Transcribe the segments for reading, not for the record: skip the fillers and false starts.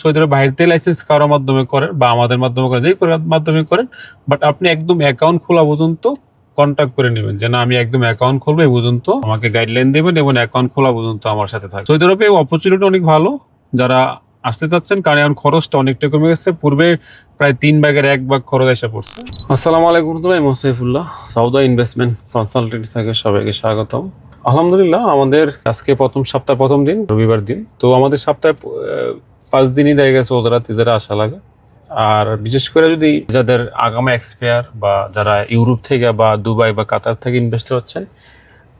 Saudi আরব বাইরে থেকে licence কারোর মাধ্যমে করেন বা আমাদের মাধ্যমে করেন, যেই করে মাধ্যমে করেন, বাট আপনি একদম অ্যাকাউন্ট খোলা পর্যন্ত কন্ট্যাক্ট করে নেবেন যে না আমি একদম অ্যাকাউন্ট খুলবো, এই পর্যন্ত আমাকে গাইডলাইন দেবেন এবং অ্যাকাউন্ট খোলা পর্যন্ত আমার সাথে থাকবে। সৌদি আরবে অপরচুনিটি অনেক ভালো যারা আসতে চাচ্ছেন, কারণ এখন খরচটা অনেকটা কমে গেছে। পূর্বে প্রায় 3/1 খরচ এসে পড়ছে। আসসালামু আলাইকুম, আমি মোসাইফুল্লাহ, সাউদা ইনভেস্টমেন্ট কনসালটেন্ট থেকে সবাইকে স্বাগতম। আলহামদুলিল্লাহ, আমাদের আজকে প্রথম দিন, রবিবার দিন। তো আমাদের সপ্তাহে 5 দিনই দেখা গেছে ওজারা তিজারা আসা লাগে। আর বিশেষ করে যদি যাদের আগামা এক্সপায়ার বা যারা ইউরোপ থেকে বা দুবাই বা কাতার থেকে ইনভেস্টর হচ্ছেন,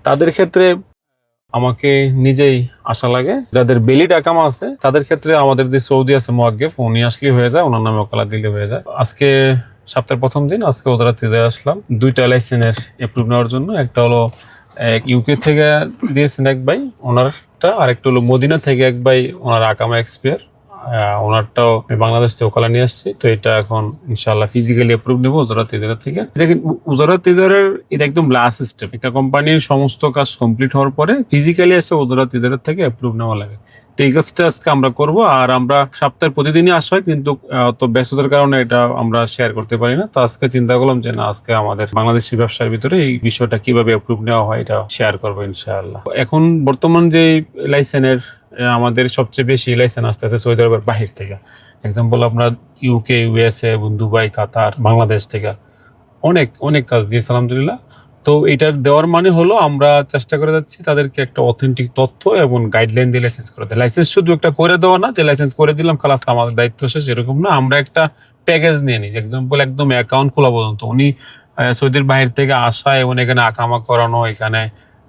তাদের ক্ষেত্রে আমাকে নিজেই আসা লাগে। যাদের বেলিড আকামা আছে তাদের ক্ষেত্রে আমাদের যে সৌদি আছে মুয়াজ্জেফ, উনি আসলে হয়ে যায়, ওনার নামে ওকালা দিলে হয়ে যায়। আজকে সপ্তাহের প্রথম দিন, আজকে ওজারা তিজারা আসলাম 2টা লাইসেন্সের অ্যাপ্রুভ নেওয়ার জন্য। একটা হলো ইউকে থেকে দিয়েছেন এক ভাই ওনারটা, আরেকটা হলো মদিনা থেকে এক ভাই, ওনার আকামা এক্সপায়ার, ওনারটাও বাংলাদেশ থেকে ওকালা নিয়ে আসছি। তো এটা এখন ইনশাআল্লাহ ফিজিক্যালি অ্যাপ্রুভ নেবো উজারাত তিজারা থেকে। দেখেন, উজারাত তিজারার এটা একদম লাস্ট স্টেপ। একটা কোম্পানির সমস্ত কাজ কমপ্লিট হওয়ার পরে ফিজিক্যালি এসে উজারাত তিজারা থেকে অ্যাপ্রুভ নেওয়া লাগে। তো এই কাজটা আজকে আমরা করবো। আর আমরা সপ্তাহের প্রতিদিনই আসা হয়, কিন্তু তো ব্যস্ততার কারণে এটা আমরা শেয়ার করতে পারি না। তো আজকে চিন্তা করলাম যে না, আজকে আমাদের বাংলাদেশি ব্যবসার ভিতরে এই বিষয়টা কিভাবে অ্যাপ্রুভ নেওয়া হয় এটা শেয়ার করবো ইনশাআল্লাহ। এখন বর্তমান যে লাইসেন্সের আমাদের সবচেয়ে বেশি লাইসেন্স আসতে আছে সৌদি আরবের বাহির থেকে। এক্সাম্পল আপনার ইউকে, ইউএসএ এবং দুবাই, কাতার, বাংলাদেশ থেকে অনেক অনেক কাজ দিয়েছে আলহামদুলিল্লাহ। তো এটার দেওয়ার মানে হলো আমরা চেষ্টা করে যাচ্ছি তাদেরকে একটা অথেন্টিক তথ্য এবং গাইডলাইন দিয়ে লাইসেন্স করে দেয়। লাইসেন্স শুধু একটা করে দেওয়া না যে লাইসেন্স করে দিলাম খালাস আমাদের দায়িত্ব শেষ, এরকম না। আমরা একটা প্যাকেজ নিয়ে নিই। এক্সাম্পল একদম অ্যাকাউন্ট খোলা পর্যন্ত উনি সৌদির বাহির থেকে আসা এবং এখানে আকামা করানো, এখানে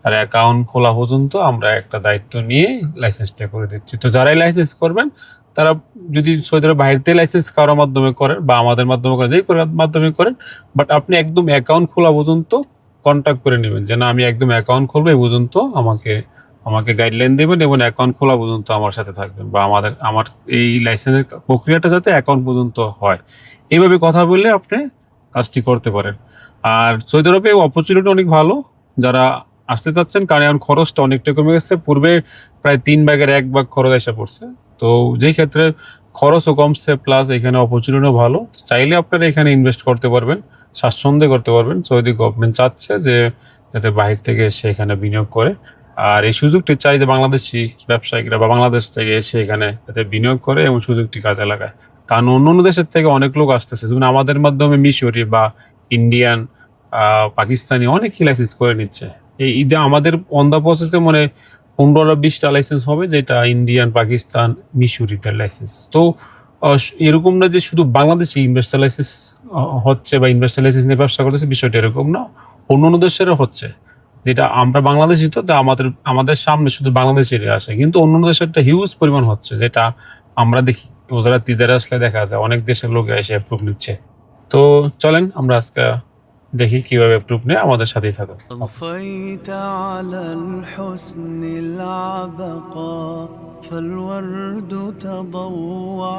তার অ্যাকাউন্ট খোলা পর্যন্ত আমরা একটা দায়িত্ব নিয়ে লাইসেন্সটা করে দিচ্ছি। তো যারাই লাইসেন্স করবেন তারা যদি সৌদি আরব বাইরে থেকে লাইসেন্স কারোর মাধ্যমে করেন বা আমাদের মাধ্যমে করেন, যেই করে মাধ্যমে করেন, বাট আপনি একদম অ্যাকাউন্ট খোলা পর্যন্ত কন্ট্যাক্ট করে নেবেন যে না আমি একদম অ্যাকাউন্ট খুলবো, এই পর্যন্ত আমাকে গাইডলাইন দেবেন এবং অ্যাকাউন্ট খোলা পর্যন্ত আমার সাথে থাকবেন, বা আমার এই লাইসেন্সের প্রক্রিয়াটা যাতে অ্যাকাউন্ট পর্যন্ত হয়, এইভাবে কথা বললে আপনি কাজটি করতে পারেন। আর সৌদি আরবে অপরচুনিটি অনেক ভালো যারা আসতে চাচ্ছেন, কারণ এখন খরচটা অনেকটা কমে গেছে। পূর্বে প্রায় 3/1 খরচ এসে পড়ছে। তো যেই ক্ষেত্রে খরচও কমছে, প্লাস এখানে অপরচুনিটিও ভালো, চাইলে আপনারা এখানে ইনভেস্ট করতে পারবেন, স্বাচ্ছন্দ্যে করতে পারবেন। সৌদি গভর্নমেন্ট চাচ্ছে যে যাতে বাহির থেকে এসে এখানে বিনিয়োগ করে। আর এই সুযোগটি চাই যে বাংলাদেশি ব্যবসায়িকরা বা বাংলাদেশ থেকে এসে এখানে যাতে বিনিয়োগ করে এবং সুযোগটি কাজে লাগায়। কারণ অন্য দেশের থেকে অনেক লোক আসতেছে, যেমন আমাদের মাধ্যমে মিশরি বা ইন্ডিয়ান, পাকিস্তানি অনেকেই লাইসেন্স করে নিচ্ছে। এই ঈদে আমাদের অন দা প্রসেসে মানে 15-20টা লাইসেন্স হবে, যেটা ইন্ডিয়ান, পাকিস্তান, মিশরিদের লাইসেন্স। তো এরকম না যে শুধু বাংলাদেশি ইনভেস্টার লাইসেন্স হচ্ছে বা ইনভেস্টার লাইসেন্স নিয়ে ব্যবসা করতেছে, বিষয়টা এরকম না। অন্য দেশেরও হচ্ছে, যেটা আমরা বাংলাদেশি, তো আমাদের সামনে শুধু বাংলাদেশেরই আসে, কিন্তু অন্য দেশের একটা হিউজ পরিমাণ হচ্ছে, যেটা আমরা দেখি ওজারা তিজারা আসলে দেখা যায় অনেক দেশের লোক এসে অ্যাপ্রুভ নিচ্ছে। তো চলেন আমরা আজকে দেখি কিভাবে অ্যাপ্রুভ নেয়, আমাদের সাথেই থাকো। طفيت على الحسن العبقى فالورد تضوع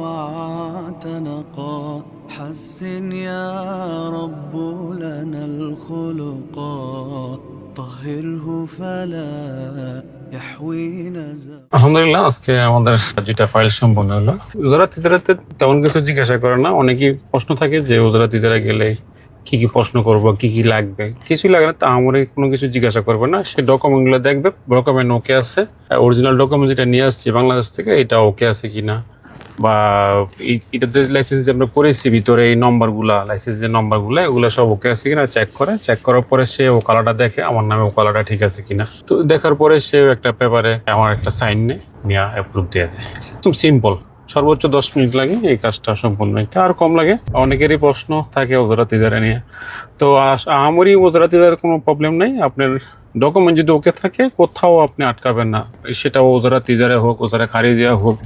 واعتنقا حسن يا رب لنا الخلقا طهره فلا يحوي نزا। আলহামদুলিল্লাহ, আজকে আমাদের যেটা ফাইল সম্পন্ন হলো। উজারা তিজারাতে তেমন কিছু জিজ্ঞাসা করে না। অনেকেই প্রশ্ন থাকে যে উজারা তিজারা গেলে কি কি প্রশ্ন করবো, কি কি লাগবে। কিছুই লাগে না, তা আমার কোনো কিছু জিজ্ঞাসা করবে না। সে ডকুমেন্টগুলো দেখবে, ডকুমেন্ট ওকে আছে, অরিজিনাল ডকুমেন্ট যেটা নিয়ে আসছি বাংলাদেশ থেকে, এটা ওকে আছে কিনা, বা এটাতে লাইসেন্স যে আমরা করেছি ভিতরে এই নম্বরগুলা, লাইসেন্সের নম্বরগুলো, এগুলো সব ওকে আছে কিনা চেক করে। চেক করার পরে সে ও কালারটা দেখে আমার নামে ও কালারটা ঠিক আছে কিনা। তো দেখার পরে সে একটা পেপারে আমার একটা সাইন নিয়ে অ্যাপ্রুভ দিয়ে দেয়। একদম সিম্পল, সর্বোচ্চ 10 মিনিট লাগে এই কাজটা সম্পূর্ণ হইতে, আর কম লাগে। অনেকেরই প্রশ্ন থাকে ওজারা তিজারা নিয়ে। তো আমারই ওজারা তিজারার কোনো প্রবলেম নেই। আপনার ডকুমেন্ট যদি ওকে থাকে, কোথাও আপনি আটকাবেন না। সেটা ওজারা তিজারা হোক, ওজারা খারিজিয়া হোক,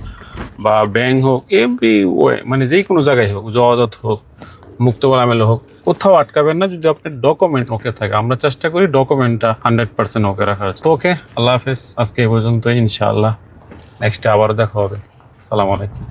বা ব্যাংক হোক, এভরি ওয়ে, মানে যেই কোনো জায়গায় হোক, জওয়াজত হোক, মুক্তবল আমেল হোক, কোথাও আটকাবেন না যদি আপনার ডকুমেন্ট ওকে থাকে। আমরা চেষ্টা করি ডকুমেন্টটা 100% ওকে রাখার। তো ওকে, আল্লাহ হাফেজ, আজকে এই পর্যন্তই। ইনশাআল্লাহ নেক্সটে আবারও দেখা হবে। আসসালামু আলাইকুম।